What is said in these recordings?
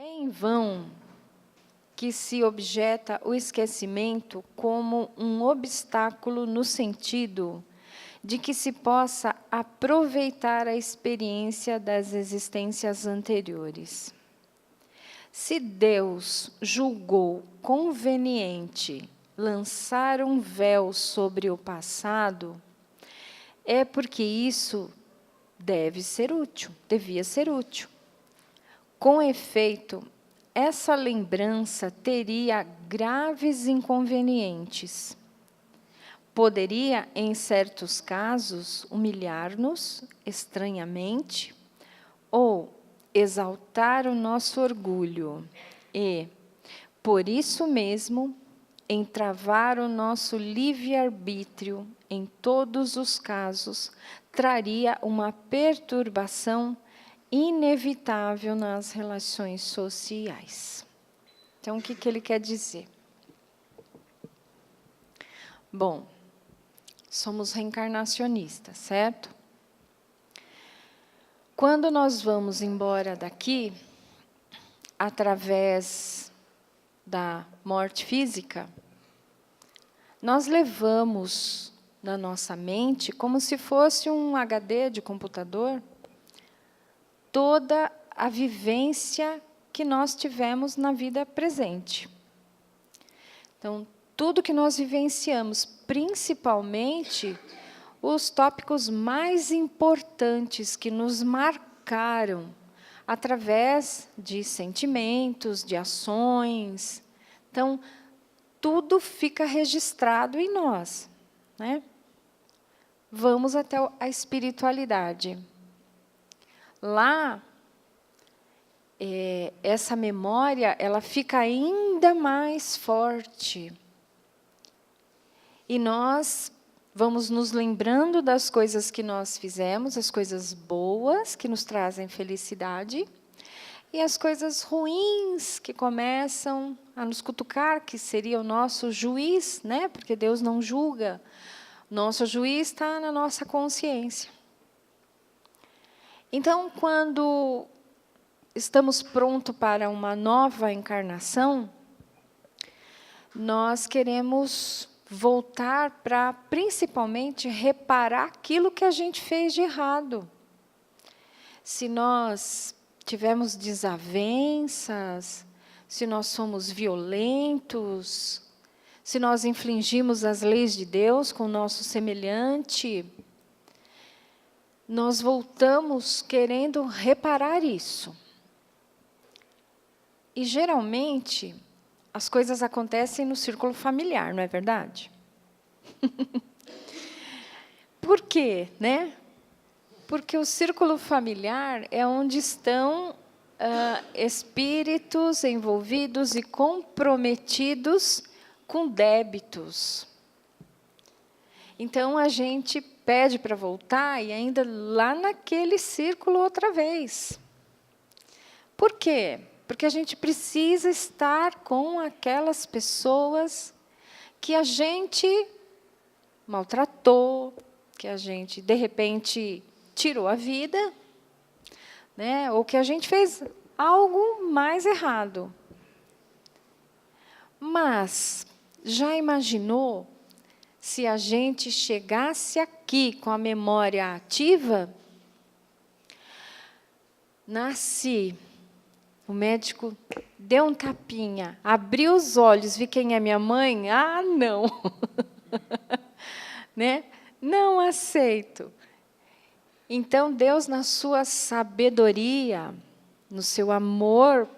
É em vão que se objeta o esquecimento como um obstáculo no sentido de que se possa aproveitar a experiência das existências anteriores. Se Deus julgou conveniente lançar um véu sobre o passado, é porque isso devia ser útil. Com efeito, essa lembrança teria graves inconvenientes. Poderia, em certos casos, humilhar-nos estranhamente ou exaltar o nosso orgulho e, por isso mesmo, entravar o nosso livre-arbítrio, em todos os casos, traria uma perturbação inevitável nas relações sociais. Então, o que ele quer dizer? Bom, somos reencarnacionistas, certo? Quando nós vamos embora daqui, através da morte física, nós levamos na nossa mente, como se fosse um HD de computador, toda a vivência que nós tivemos na vida presente. Então, tudo que nós vivenciamos, principalmente os tópicos mais importantes que nos marcaram através de sentimentos, de ações. Então, tudo fica registrado em nós, né? Vamos até a espiritualidade. Lá, essa memória ela fica ainda mais forte. E nós vamos nos lembrando das coisas que nós fizemos, as coisas boas que nos trazem felicidade, e as coisas ruins que começam a nos cutucar, que seria o nosso juiz, né? Porque Deus não julga. Nosso juiz está na nossa consciência. Então, quando estamos prontos para uma nova encarnação, nós queremos voltar para, principalmente, reparar aquilo que a gente fez de errado. Se nós tivemos desavenças, se nós somos violentos, se nós infringimos as leis de Deus com o nosso semelhante, nós voltamos querendo reparar isso. E, geralmente, as coisas acontecem no círculo familiar, não é verdade? Por quê, né? Porque o círculo familiar é onde estão espíritos envolvidos e comprometidos com débitos. Então, a gente pede para voltar e ainda lá naquele círculo outra vez. Por quê? Porque a gente precisa estar com aquelas pessoas que a gente maltratou, que a gente, de repente, tirou a vida, né? Ou que a gente fez algo mais errado. Mas, já imaginou se a gente chegasse aqui com a memória ativa? Nasci, o médico deu um tapinha, abriu os olhos, vi quem é minha mãe? Ah, não! Né? Não aceito. Então, Deus, na sua sabedoria, no seu amor,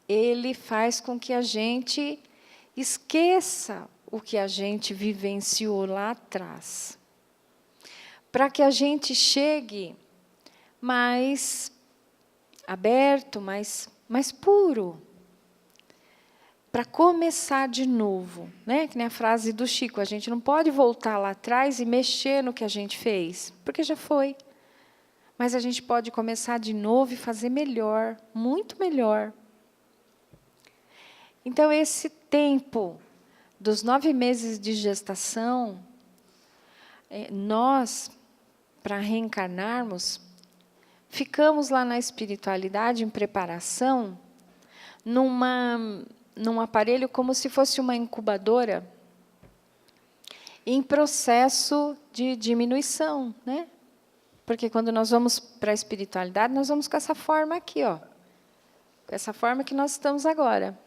Ele faz com que a gente esqueça o que a gente vivenciou lá atrás, para que a gente chegue mais aberto, mais puro, para começar de novo, né? Que nem a frase do Chico, a gente não pode voltar lá atrás e mexer no que a gente fez, porque já foi. Mas a gente pode começar de novo e fazer melhor, muito melhor. Então, esse tempo dos 9 meses de gestação, nós, para reencarnarmos, ficamos lá na espiritualidade, em preparação, num aparelho como se fosse uma incubadora, em processo de diminuição, né? Porque quando nós vamos para a espiritualidade, nós vamos com essa forma aqui, ó, com essa forma que nós estamos agora.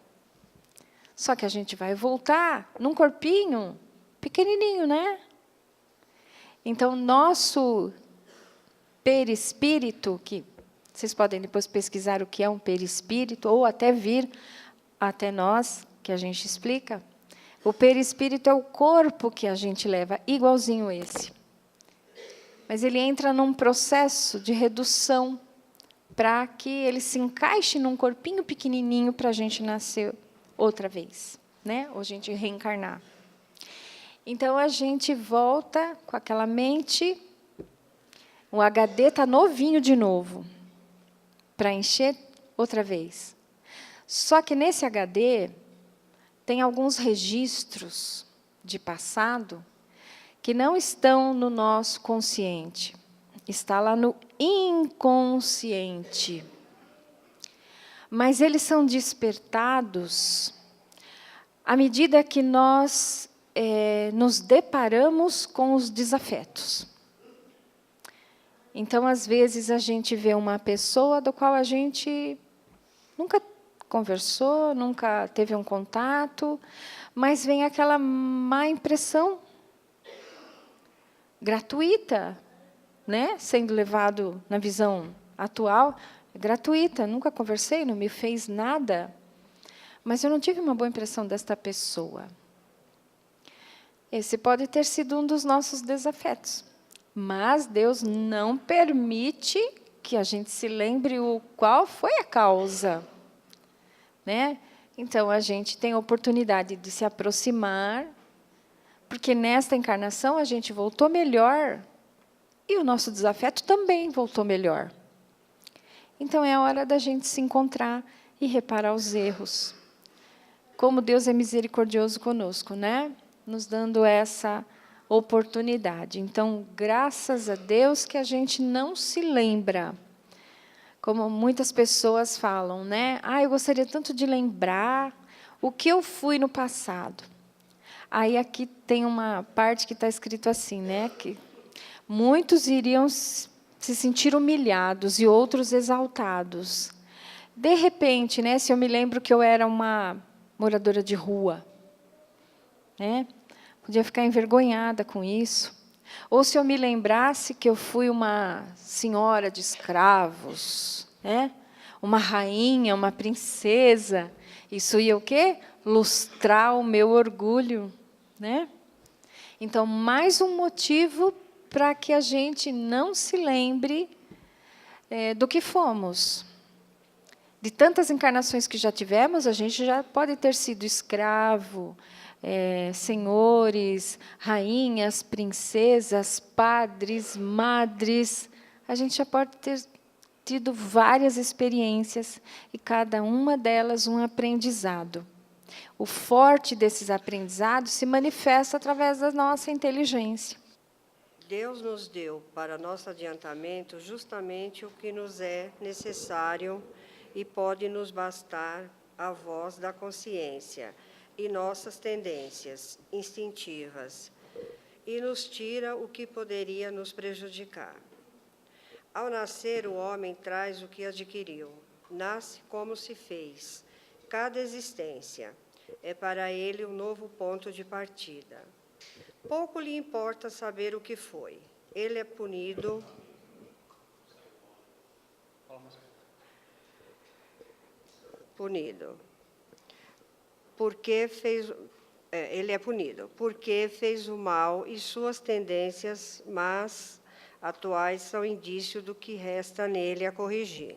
Só que a gente vai voltar num corpinho pequenininho, né? Então, nosso perispírito, que vocês podem depois pesquisar o que é um perispírito, ou até vir até nós, que a gente explica. O perispírito é o corpo que a gente leva, igualzinho esse. Mas ele entra num processo de redução para que ele se encaixe num corpinho pequenininho para a gente nascer outra vez, né? Ou a gente reencarnar. Então, a gente volta com aquela mente, o HD está novinho de novo, para encher outra vez. Só que nesse HD tem alguns registros de passado que não estão no nosso consciente, está lá no inconsciente. Mas eles são despertados à medida que nós nos deparamos com os desafetos. Então, às vezes, a gente vê uma pessoa do qual a gente nunca conversou, nunca teve um contato, mas vem aquela má impressão gratuita, né? Sendo levado na visão atual, gratuita, nunca conversei, não me fez nada, mas eu não tive uma boa impressão desta pessoa. Esse pode ter sido um dos nossos desafetos. Mas Deus não permite que a gente se lembre qual foi a causa, né? Então, a gente tem a oportunidade de se aproximar, porque nesta encarnação a gente voltou melhor e o nosso desafeto também voltou melhor. Então, é a hora da gente se encontrar e reparar os erros. Como Deus é misericordioso conosco, né? Nos dando essa oportunidade. Então, graças a Deus que a gente não se lembra. Como muitas pessoas falam, né? Eu gostaria tanto de lembrar o que eu fui no passado. Aí aqui tem uma parte que está escrito assim, né? Que muitos iriam se sentir humilhados e outros exaltados. De repente, né? Se eu me lembro que eu era uma moradora de rua, né? Podia ficar envergonhada com isso. Ou se eu me lembrasse que eu fui uma senhora de escravos, né? Uma rainha, uma princesa, isso ia o quê? Lustrar o meu orgulho, né? Então, mais um motivo para que a gente não se lembre do que fomos. De tantas encarnações que já tivemos, a gente já pode ter sido escravo, senhores, rainhas, princesas, padres, madres. A gente já pode ter tido várias experiências e cada uma delas um aprendizado. O forte desses aprendizados se manifesta através da nossa inteligência. Deus nos deu para nosso adiantamento justamente o que nos é necessário e pode nos bastar a voz da consciência e nossas tendências instintivas, e nos tira o que poderia nos prejudicar. Ao nascer, o homem traz o que adquiriu, nasce como se fez. Cada existência é para ele um novo ponto de partida. Pouco lhe importa saber o que foi. Ele é punido. Ele é punido porque fez o mal e suas tendências más atuais são indício do que resta nele a corrigir.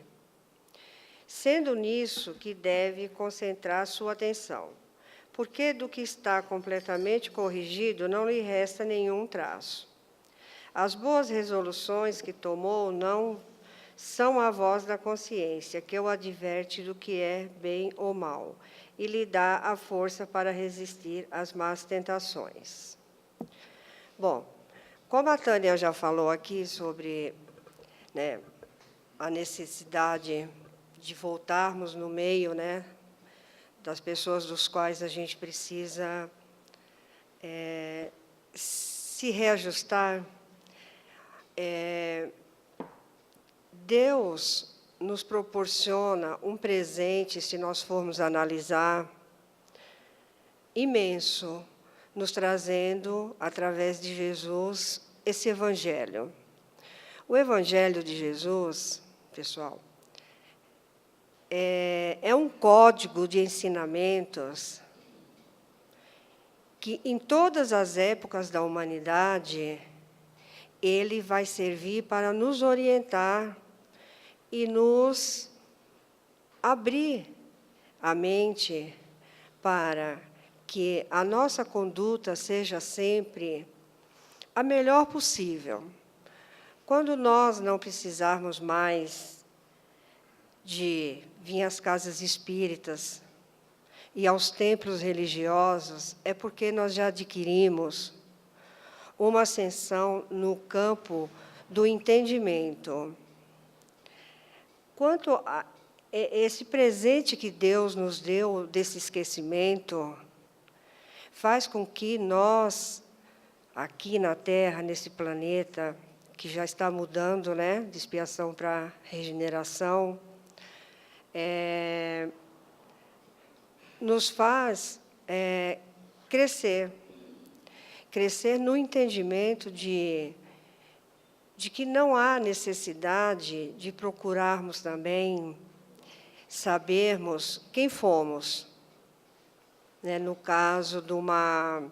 Sendo nisso que deve concentrar sua atenção, porque do que está completamente corrigido não lhe resta nenhum traço. As boas resoluções que tomou não são a voz da consciência, que o adverte do que é bem ou mal, e lhe dá a força para resistir às más tentações. Bom, como a Tânia já falou aqui sobre, né, a necessidade de voltarmos no meio, né, das pessoas dos quais a gente precisa se reajustar. Deus nos proporciona um presente, se nós formos analisar, imenso, nos trazendo, através de Jesus, esse Evangelho. O Evangelho de Jesus, pessoal, é um código de ensinamentos que, em todas as épocas da humanidade, ele vai servir para nos orientar e nos abrir a mente para que a nossa conduta seja sempre a melhor possível. Quando nós não precisarmos mais de vir às casas espíritas e aos templos religiosos, é porque nós já adquirimos uma ascensão no campo do entendimento. Quanto a esse presente que Deus nos deu desse esquecimento, faz com que nós, aqui na Terra, nesse planeta, que já está mudando, né, de expiação para regeneração, nos faz crescer no entendimento de que não há necessidade de procurarmos também sabermos quem fomos. Né, no caso de uma...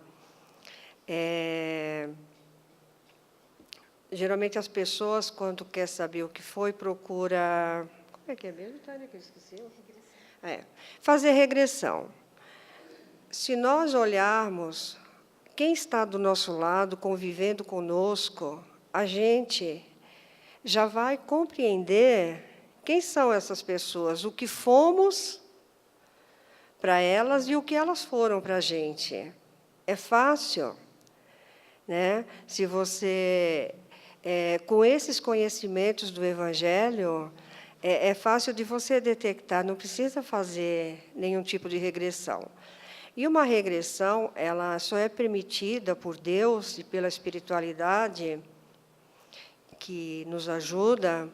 geralmente as pessoas, quando querem saber o que foi, procura... Como é que é mesmo, Tânia, que eu esqueci? Fazer regressão. Se nós olharmos quem está do nosso lado, convivendo conosco, a gente já vai compreender quem são essas pessoas, o que fomos para elas e o que elas foram para a gente. É fácil, né? Se você, com esses conhecimentos do Evangelho, é fácil de você detectar, não precisa fazer nenhum tipo de regressão. E uma regressão, ela só é permitida por Deus e pela espiritualidade, que nos ajuda,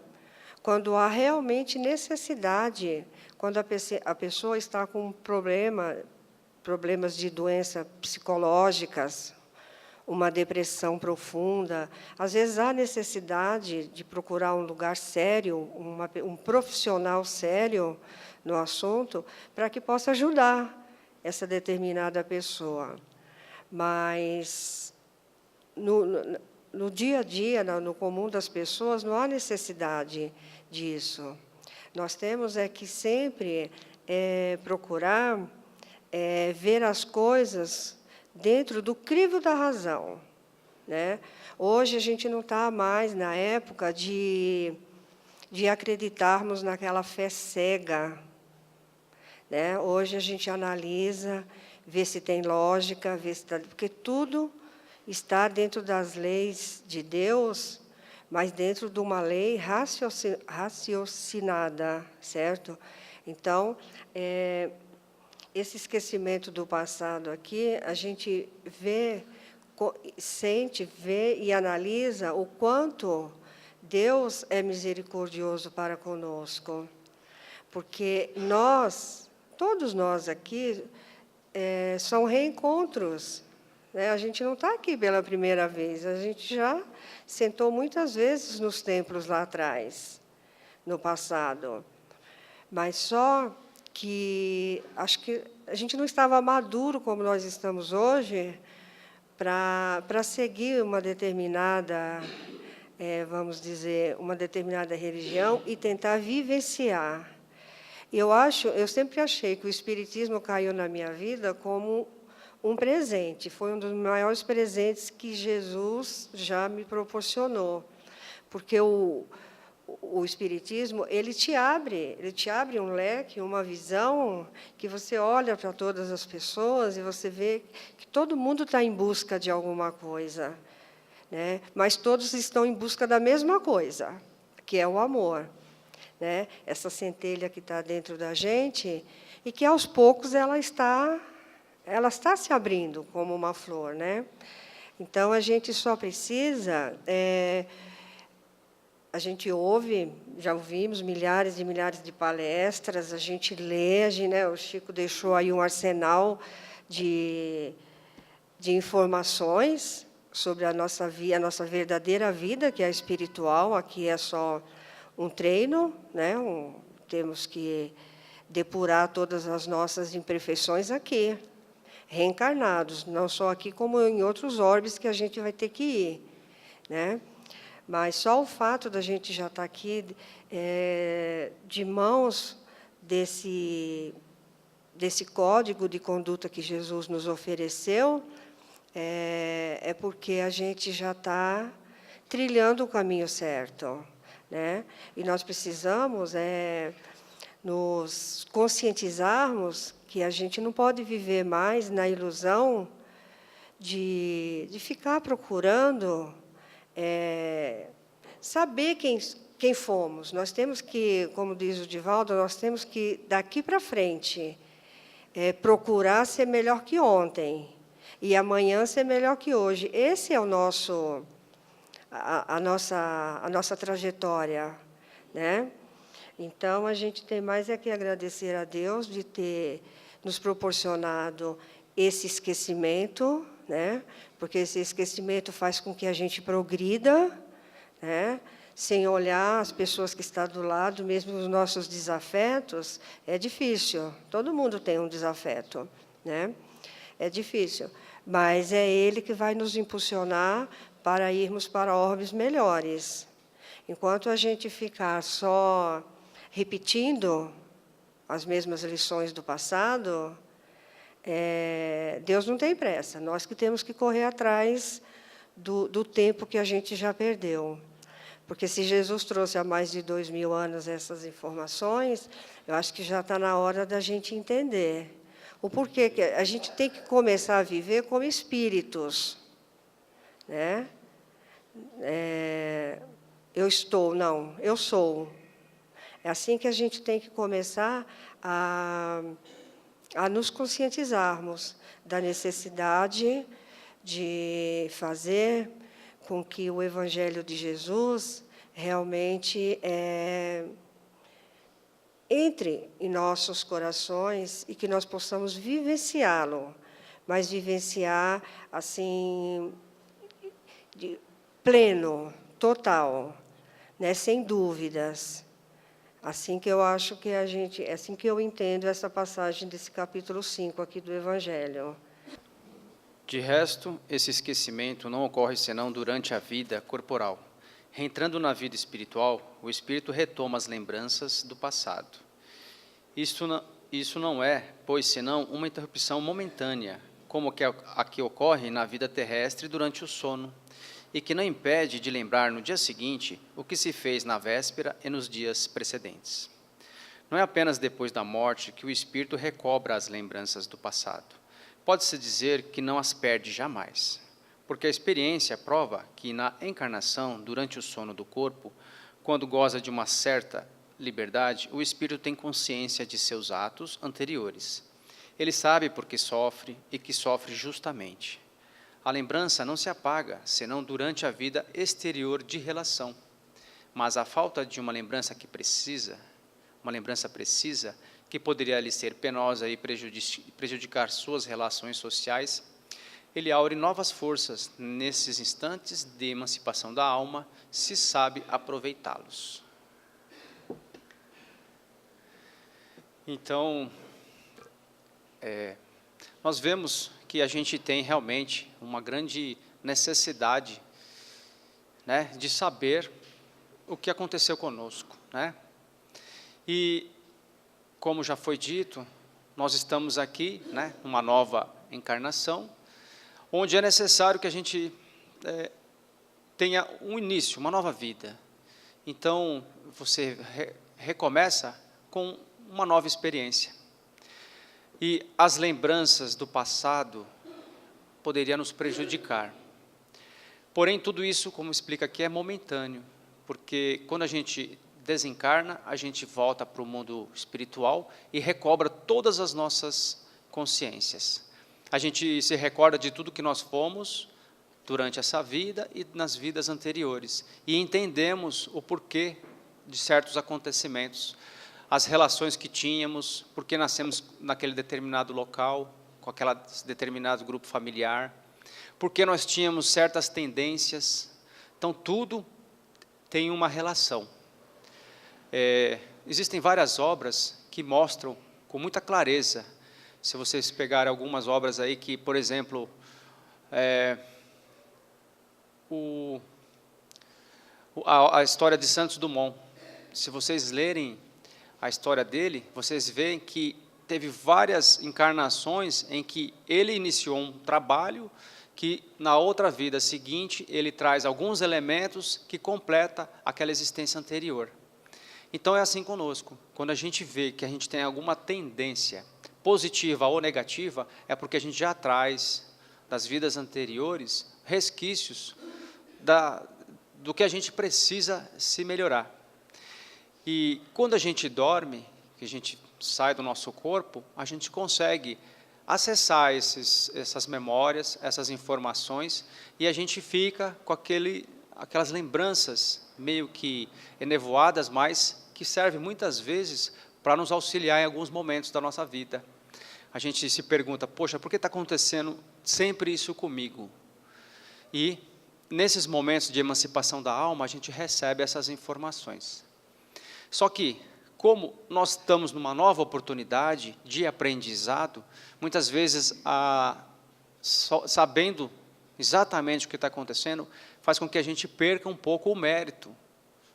quando há realmente necessidade, quando a pessoa está com problemas de doenças psicológicas, uma depressão profunda. Às vezes há necessidade de procurar um lugar sério, um profissional sério no assunto, para que possa ajudar essa determinada pessoa. Mas no dia a dia, no comum das pessoas, não há necessidade disso. Nós temos que sempre procurar ver as coisas dentro do crivo da razão. Né? Hoje, a gente não está mais na época de acreditarmos naquela fé cega. Né? Hoje, a gente analisa, vê se tem lógica, vê se porque tudo está dentro das leis de Deus, mas dentro de uma lei raciocinada, certo? Então, esse esquecimento do passado aqui, a gente sente, vê e analisa o quanto Deus é misericordioso para conosco. Porque todos nós aqui, são reencontros. Né? A gente não está aqui pela primeira vez, a gente já sentou muitas vezes nos templos lá atrás, no passado. Mas só que acho que a gente não estava maduro como nós estamos hoje para seguir uma determinada, vamos dizer, uma determinada religião e tentar vivenciar. Eu sempre achei que o Espiritismo caiu na minha vida como um presente. Foi um dos maiores presentes que Jesus já me proporcionou. Porque o Espiritismo, ele te abre um leque, uma visão, que você olha para todas as pessoas e você vê que todo mundo está em busca de alguma coisa, né? Mas todos estão em busca da mesma coisa, que é o amor. né? Essa centelha que está dentro da gente, e que, aos poucos, ela está se abrindo como uma flor, né? Então, a gente só precisa... a gente ouve, já ouvimos milhares e milhares de palestras, a gente lê, né? O Chico deixou aí um arsenal de informações sobre a nossa verdadeira vida, que é a espiritual. Aqui é só um treino, né? Temos que depurar todas as nossas imperfeições aqui, reencarnados, não só aqui, como em outros orbes que a gente vai ter que ir, né? Mas só o fato da gente já estar aqui de mãos desse código de conduta que Jesus nos ofereceu, é porque a gente já está trilhando o caminho certo, né? E nós precisamos nos conscientizarmos que a gente não pode viver mais na ilusão de ficar procurando saber quem fomos. Nós temos que, como diz o Divaldo, nós temos que, daqui para frente, procurar ser melhor que ontem, e amanhã ser melhor que hoje. Esse é a nossa trajetória, né? Então, a gente tem mais que agradecer a Deus de ter nos proporcionado esse esquecimento, né? Porque esse esquecimento faz com que a gente progrida, né? Sem olhar as pessoas que estão do lado, mesmo os nossos desafetos. É difícil, todo mundo tem um desafeto, né? É difícil, mas é ele que vai nos impulsionar para irmos para orbes melhores. Enquanto a gente ficar só repetindo as mesmas lições do passado, Deus não tem pressa, nós que temos que correr atrás do tempo que a gente já perdeu. Porque se Jesus trouxe há mais de 2000 anos essas informações, eu acho que já está na hora da gente entender o porquê que a gente tem que começar a viver como espíritos, né? Eu estou, não, eu sou. É assim que a gente tem que começar a nos conscientizarmos da necessidade de fazer com que o Evangelho de Jesus realmente entre em nossos corações e que nós possamos vivenciá-lo, mas vivenciar assim de pleno, total, né, sem dúvidas. Assim que eu acho que assim que eu entendo essa passagem desse capítulo 5 aqui do Evangelho. De resto, esse esquecimento não ocorre senão durante a vida corporal. Reentrando na vida espiritual, o espírito retoma as lembranças do passado. Isso não é, pois, senão uma interrupção momentânea, como a que ocorre na vida terrestre durante o sono, e que não impede de lembrar no dia seguinte o que se fez na véspera e nos dias precedentes. Não é apenas depois da morte que o espírito recobra as lembranças do passado. Pode-se dizer que não as perde jamais, porque a experiência prova que na encarnação, durante o sono do corpo, quando goza de uma certa liberdade, o espírito tem consciência de seus atos anteriores. Ele sabe por que sofre e que sofre justamente. A lembrança não se apaga, senão durante a vida exterior de relação. Mas a falta de uma lembrança precisa, que poderia lhe ser penosa e prejudicar suas relações sociais, ele aure novas forças nesses instantes de emancipação da alma, se sabe aproveitá-los. Então, nós vemos que a gente tem realmente uma grande necessidade, né, de saber o que aconteceu conosco, né? E, como já foi dito, nós estamos aqui, né, numa nova encarnação, onde é necessário que a gente tenha um início, uma nova vida. Então, você recomeça com uma nova experiência. E as lembranças do passado poderiam nos prejudicar. Porém, tudo isso, como explica aqui, é momentâneo, porque quando a gente desencarna, a gente volta para o mundo espiritual e recobra todas as nossas consciências. A gente se recorda de tudo que nós fomos durante essa vida e nas vidas anteriores. E entendemos o porquê de certos acontecimentos, as relações que tínhamos, porque nascemos naquele determinado local, com aquele determinado grupo familiar, porque nós tínhamos certas tendências. Então, tudo tem uma relação. Existem várias obras que mostram com muita clareza. Se vocês pegarem algumas obras aí que, por exemplo, a história de Santos Dumont, se vocês lerem a história dele, vocês veem que teve várias encarnações em que ele iniciou um trabalho que, na outra vida seguinte, ele traz alguns elementos que completa aquela existência anterior. Então, é assim conosco. Quando a gente vê que a gente tem alguma tendência positiva ou negativa, é porque a gente já traz, das vidas anteriores, resquícios do que a gente precisa se melhorar. E quando a gente dorme, que a gente sai do nosso corpo, a gente consegue acessar essas memórias, essas informações, e a gente fica com aquelas lembranças meio que enevoadas, mas que servem muitas vezes para nos auxiliar em alguns momentos da nossa vida. A gente se pergunta, poxa, por que está acontecendo sempre isso comigo? E nesses momentos de emancipação da alma, a gente recebe essas informações. Só que, como nós estamos numa nova oportunidade de aprendizado, muitas vezes, sabendo exatamente o que está acontecendo, faz com que a gente perca um pouco o mérito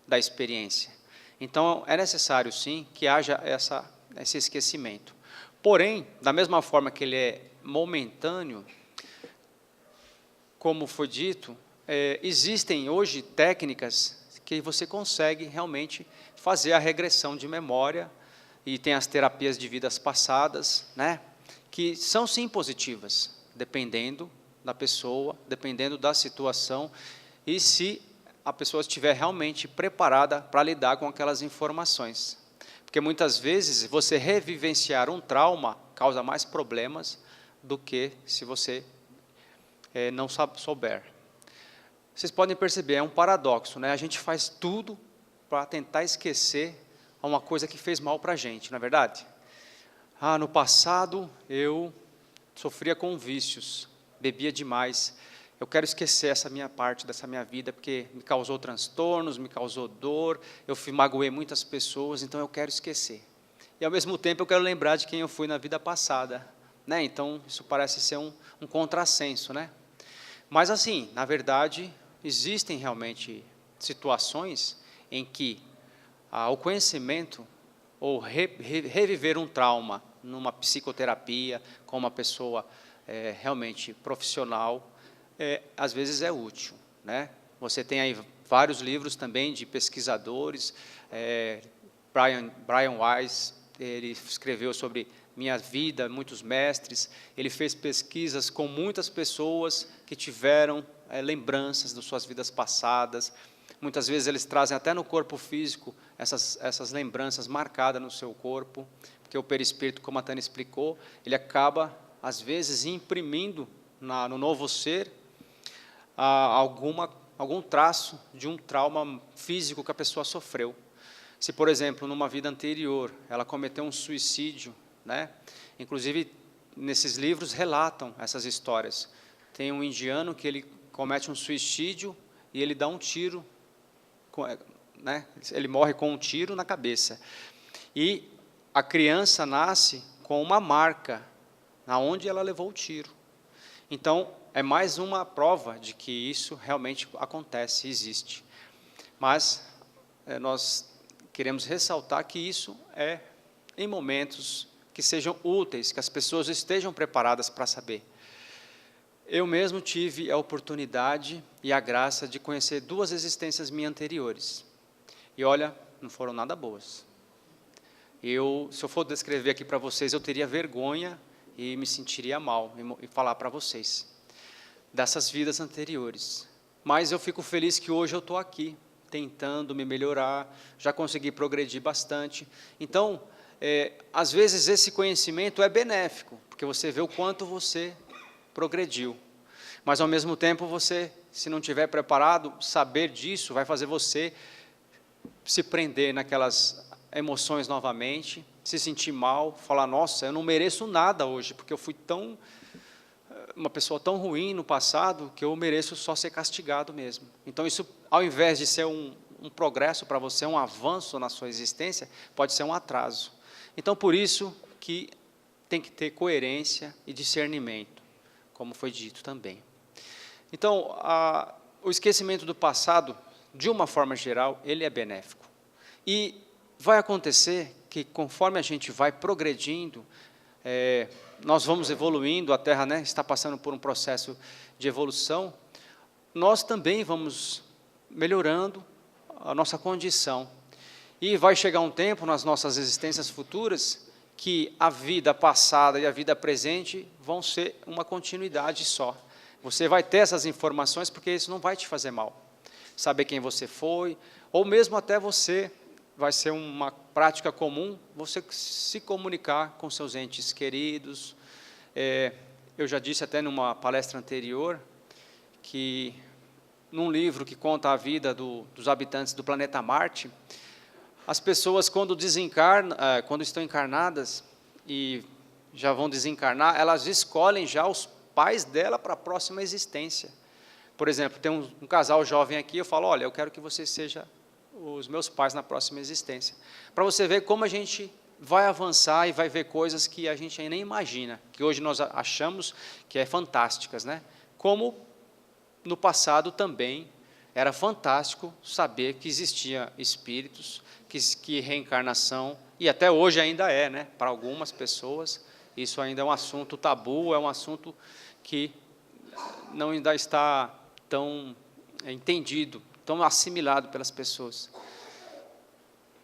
da experiência. Então, é necessário, sim, que haja esse esquecimento. Porém, da mesma forma que ele é momentâneo, como foi dito, existem hoje técnicas que você consegue realmente fazer a regressão de memória, e tem as terapias de vidas passadas, né, que são sim positivas, dependendo da pessoa, dependendo da situação, e se a pessoa estiver realmente preparada para lidar com aquelas informações. Porque muitas vezes você revivenciar um trauma causa mais problemas do que se você não souber. Vocês podem perceber, é um paradoxo, né? A gente faz tudo para tentar esquecer uma coisa que fez mal para a gente, não é verdade? No passado eu sofria com vícios, bebia demais. Eu quero esquecer essa minha parte dessa minha vida, porque me causou transtornos, me causou dor, eu magoei muitas pessoas, então eu quero esquecer. E, ao mesmo tempo, eu quero lembrar de quem eu fui na vida passada, né? Então, isso parece ser um contrassenso, né? Mas, assim, na verdade, existem realmente situações em que o conhecimento ou reviver um trauma numa psicoterapia, com uma pessoa realmente profissional, às vezes é útil, né? Você tem aí vários livros também de pesquisadores, Brian Weiss, ele escreveu sobre Minha Vida, muitos mestres, ele fez pesquisas com muitas pessoas que tiveram lembranças das suas vidas passadas. Muitas vezes eles trazem até no corpo físico essas lembranças marcadas no seu corpo, porque o perispírito, como a Tânia explicou, ele acaba, às vezes, imprimindo no novo ser algum traço de um trauma físico que a pessoa sofreu. Se, por exemplo, numa vida anterior, ela cometeu um suicídio, né? Inclusive, nesses livros relatam essas histórias. Tem um indiano que ele comete um suicídio e ele dá um tiro, né? Ele morre com um tiro na cabeça. E a criança nasce com uma marca aonde ela levou o tiro. Então, é mais uma prova de que isso realmente acontece, existe. Mas nós queremos ressaltar que isso é em momentos que sejam úteis, que as pessoas estejam preparadas para saber. Eu mesmo tive a oportunidade e a graça de conhecer 2 existências minhas anteriores. E olha, não foram nada boas. Se eu for descrever aqui para vocês, eu teria vergonha e me sentiria mal e falar para vocês dessas vidas anteriores. Mas eu fico feliz que hoje eu estou aqui, tentando me melhorar, já consegui progredir bastante. Então, às vezes esse conhecimento é benéfico, porque você vê o quanto você progrediu. Mas, ao mesmo tempo, você, se não estiver preparado, saber disso vai fazer você se prender naquelas emoções novamente, se sentir mal, falar, nossa, eu não mereço nada hoje, porque eu fui uma pessoa tão ruim no passado, que eu mereço só ser castigado mesmo. Então, isso, ao invés de ser um progresso para você, um avanço na sua existência, pode ser um atraso. Então, por isso que tem que ter coerência e discernimento, como foi dito também. Então, o esquecimento do passado, de uma forma geral, ele é benéfico. E vai acontecer que, conforme a gente vai progredindo, nós vamos evoluindo, a Terra, né, está passando por um processo de evolução, nós também vamos melhorando a nossa condição. E vai chegar um tempo, nas nossas existências futuras, que a vida passada e a vida presente vão ser uma continuidade só. Você vai ter essas informações, porque isso não vai te fazer mal. Saber quem você foi, ou mesmo até você, vai ser uma prática comum, você se comunicar com seus entes queridos. Eu já disse até numa palestra anterior, que num livro que conta a vida dos habitantes do planeta Marte, as pessoas, quando estão encarnadas e já vão desencarnar, elas escolhem já os pais dela para a próxima existência. Por exemplo, tem um casal jovem aqui, eu falo, olha, eu quero que você seja os meus pais na próxima existência. Para você ver como a gente vai avançar e vai ver coisas que a gente nem imagina, que hoje nós achamos que é fantásticas, né? Como no passado também era fantástico saber que existia espíritos, que reencarnação, e até hoje ainda é, né? Para algumas pessoas, isso ainda é um assunto tabu, é um assunto que não ainda está tão entendido, tão assimilado pelas pessoas.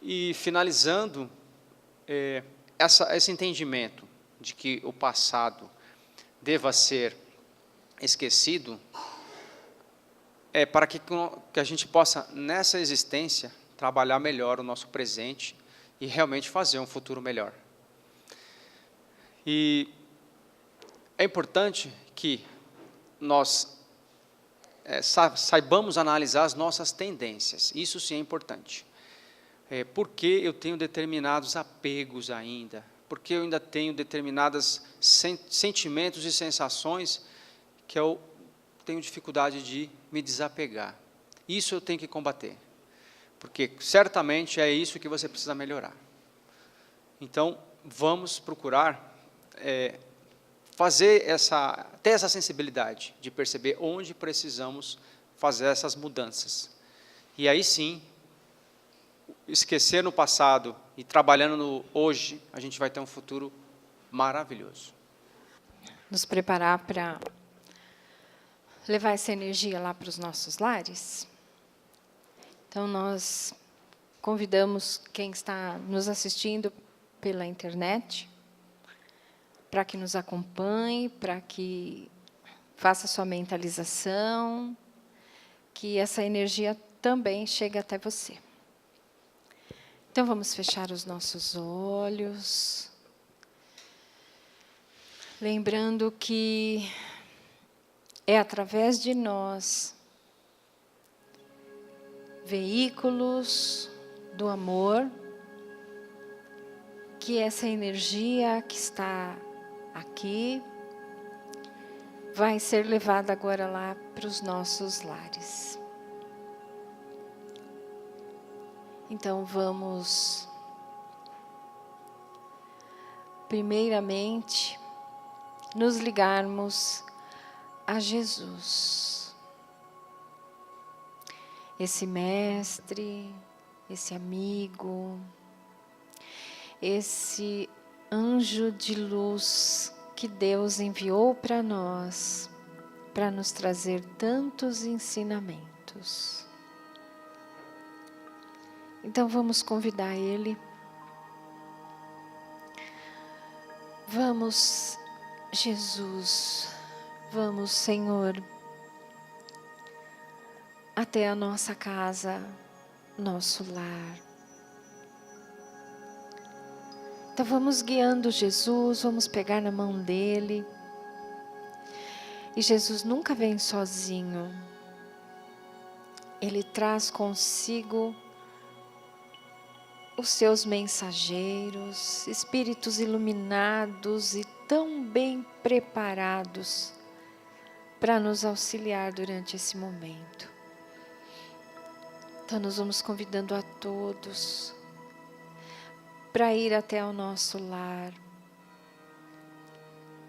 E, finalizando, esse entendimento de que o passado deva ser esquecido, para que a gente possa, nessa existência, trabalhar melhor o nosso presente e realmente fazer um futuro melhor. E é importante que nós saibamos analisar as nossas tendências. Isso sim é importante. Por que eu tenho determinados apegos ainda? Por que eu ainda tenho determinados sentimentos e sensações que eu tenho dificuldade de me desapegar? Isso eu tenho que combater, porque certamente é isso que você precisa melhorar. Então, vamos procurar ter essa sensibilidade de perceber onde precisamos fazer essas mudanças. E aí sim, esquecer no passado e trabalhando no hoje, a gente vai ter um futuro maravilhoso. Nos preparar para levar essa energia lá para os nossos lares. Então, nós convidamos quem está nos assistindo pela internet para que nos acompanhe, para que faça sua mentalização, que essa energia também chegue até você. Então, vamos fechar os nossos olhos, lembrando que é através de nós, veículos do amor, que essa energia que está aqui vai ser levada agora lá para os nossos lares. Então, vamos, primeiramente, nos ligarmos a Jesus, esse mestre, esse amigo, esse anjo de luz que Deus enviou para nós, para nos trazer tantos ensinamentos. Então, vamos convidar Ele. Vamos, Jesus, vamos, Senhor, até a nossa casa, nosso lar. Então vamos guiando Jesus, vamos pegar na mão dele. E Jesus nunca vem sozinho. Ele traz consigo os seus mensageiros, espíritos iluminados e tão bem preparados para nos auxiliar durante esse momento. Então nós vamos convidando a todos para ir até o nosso lar.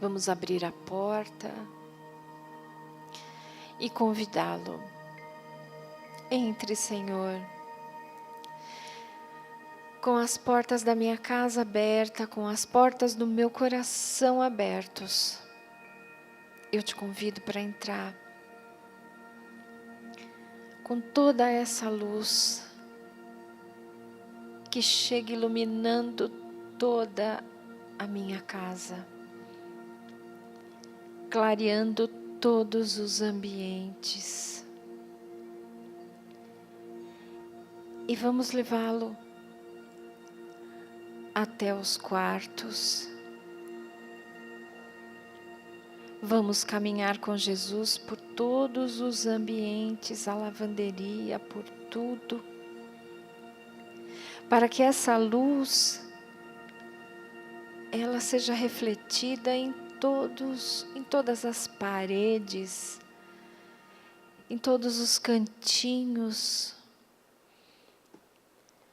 Vamos abrir a porta e convidá-lo. Entre, Senhor, com as portas da minha casa abertas, com as portas do meu coração abertos. Eu te convido para entrar com toda essa luz que chega iluminando toda a minha casa, clareando todos os ambientes. E vamos levá-lo até os quartos. Vamos caminhar com Jesus por todos os ambientes, a lavanderia, por tudo, para que essa luz ela seja refletida em todas as paredes, em todos os cantinhos,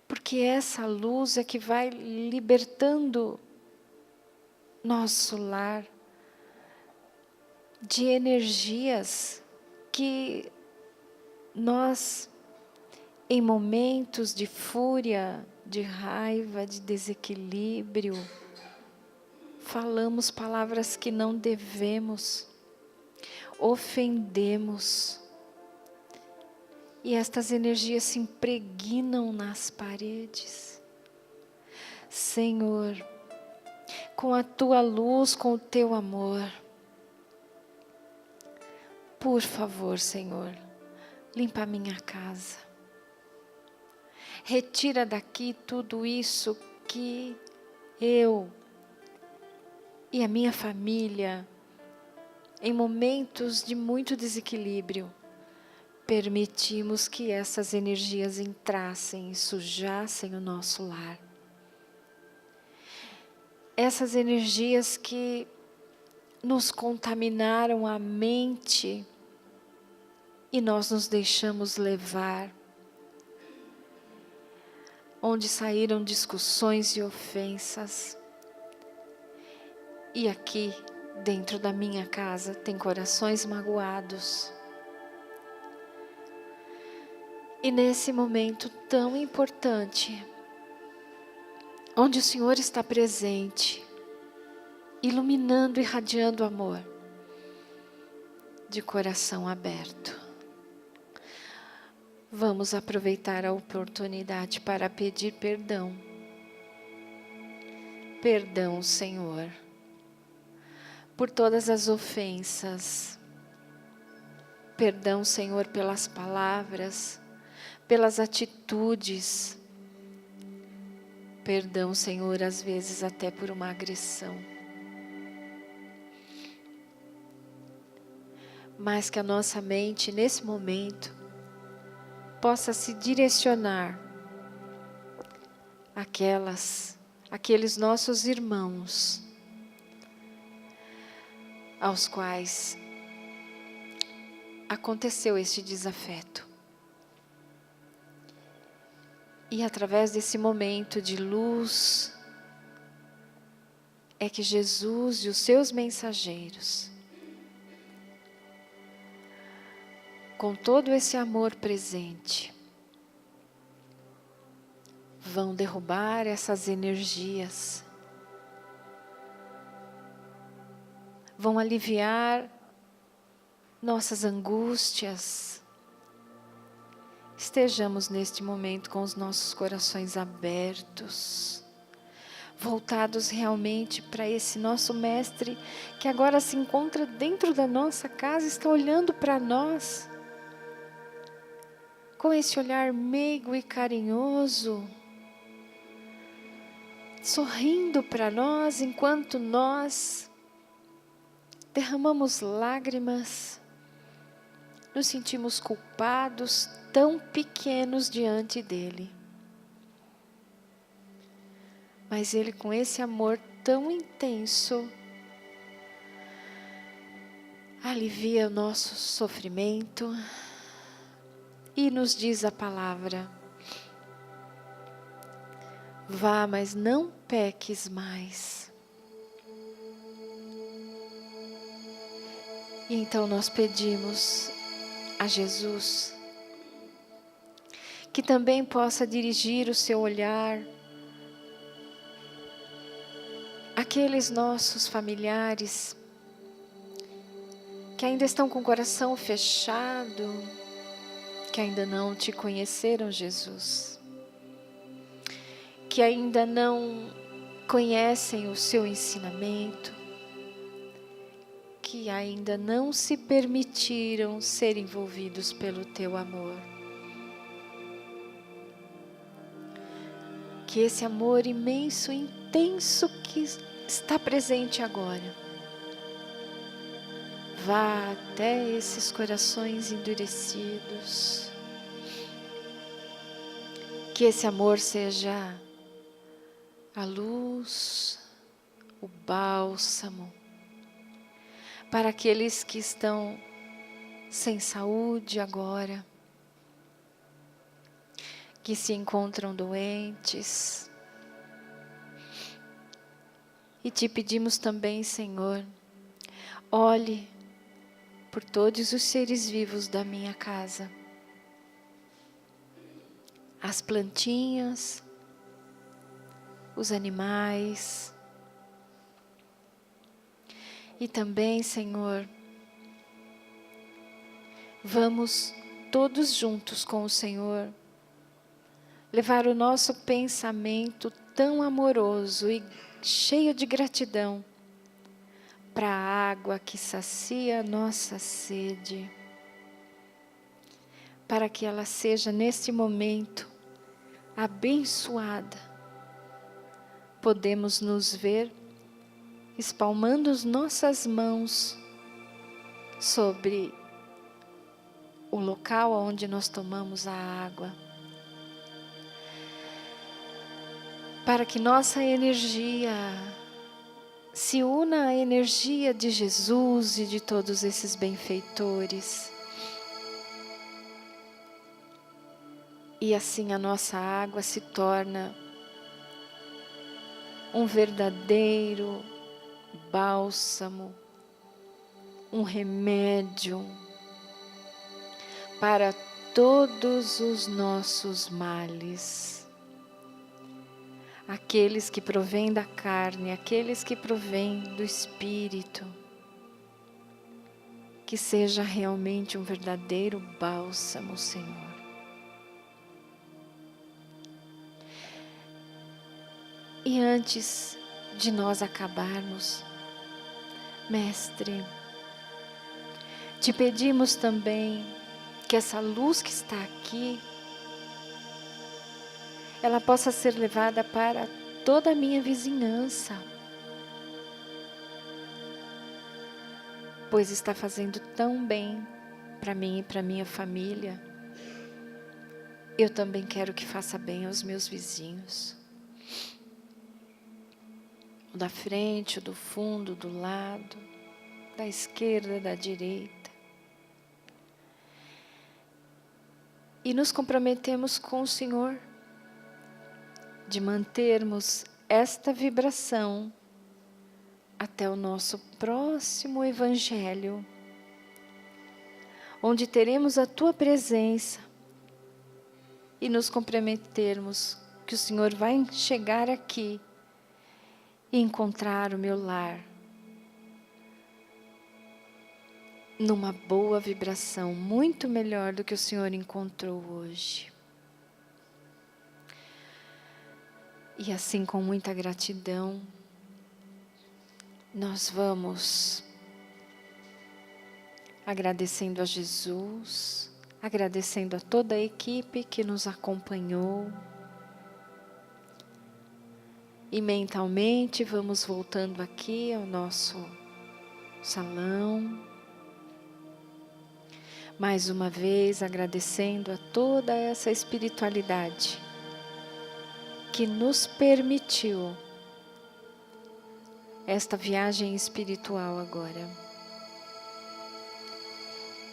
porque essa luz é que vai libertando nosso lar de energias que nós, em momentos de fúria, de raiva, de desequilíbrio, falamos palavras que não devemos, ofendemos, e estas energias se impregnam nas paredes. Senhor, com a tua luz, com o teu amor, por favor, Senhor, limpa a minha casa. Retira daqui tudo isso que eu e a minha família, em momentos de muito desequilíbrio, permitimos que essas energias entrassem e sujassem o nosso lar. Essas energias que nos contaminaram a mente e nós nos deixamos levar, onde saíram discussões e ofensas. E aqui, dentro da minha casa, tem corações magoados. E nesse momento tão importante, onde o Senhor está presente, iluminando e irradiando amor, de coração aberto, vamos aproveitar a oportunidade para pedir perdão. Perdão, Senhor, por todas as ofensas. Perdão, Senhor, pelas palavras, pelas atitudes. Perdão, Senhor, às vezes até por uma agressão. Mas que a nossa mente, nesse momento, possa se direcionar àqueles nossos irmãos, aos quais aconteceu este desafeto. E através desse momento de luz, é que Jesus e os seus mensageiros, com todo esse amor presente, vão derrubar essas energias, vão aliviar nossas angústias. Estejamos neste momento com os nossos corações abertos, voltados realmente para esse nosso Mestre, que agora se encontra dentro da nossa casa, está olhando para nós. com esse olhar meigo e carinhoso, sorrindo para nós enquanto nós derramamos lágrimas, nos sentimos culpados, tão pequenos diante dele. Mas ele, com esse amor tão intenso, alivia o nosso sofrimento e nos diz a palavra: vá, mas não peques mais. E então nós pedimos a Jesus que também possa dirigir o seu olhar àqueles nossos familiares que ainda estão com o coração fechado, que ainda não te conheceram, Jesus, que ainda não conhecem o seu ensinamento, que ainda não se permitiram ser envolvidos pelo teu amor. Que esse amor imenso, intenso que está presente agora, vá até esses corações endurecidos. Que esse amor seja a luz, o bálsamo, para aqueles que estão sem saúde agora, que se encontram doentes. E te pedimos também, Senhor, olhe por todos os seres vivos da minha casa, as plantinhas, os animais. E também, Senhor, vamos todos juntos com o Senhor levar o nosso pensamento tão amoroso e cheio de gratidão para a água que sacia a nossa sede, para que ela seja neste momento abençoada. Podemos nos ver espalmando as nossas mãos sobre o local onde nós tomamos a água, para que nossa energia se una à energia de Jesus e de todos esses benfeitores. E assim a nossa água se torna um verdadeiro bálsamo, um remédio para todos os nossos males. Aqueles que provêm da carne, aqueles que provêm do Espírito. Que seja realmente um verdadeiro bálsamo, Senhor. E antes de nós acabarmos, Mestre, te pedimos também que essa luz que está aqui, ela possa ser levada para toda a minha vizinhança, pois está fazendo tão bem para mim e para minha família. Eu também quero que faça bem aos meus vizinhos. O da frente, o do fundo, do lado, da esquerda, da direita. E nos comprometemos com o Senhor de mantermos esta vibração até o nosso próximo Evangelho, onde teremos a Tua presença e nos comprometermos que o Senhor vai chegar aqui e encontrar o meu lar numa boa vibração, muito melhor do que o Senhor encontrou hoje. E assim, com muita gratidão, nós vamos agradecendo a Jesus, agradecendo a toda a equipe que nos acompanhou. E mentalmente vamos voltando aqui ao nosso salão. Mais uma vez agradecendo a toda essa espiritualidade que nos permitiu esta viagem espiritual agora.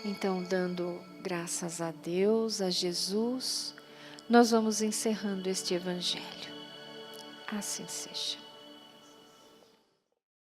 Então, dando graças a Deus, a Jesus, nós vamos encerrando este Evangelho. Assim seja.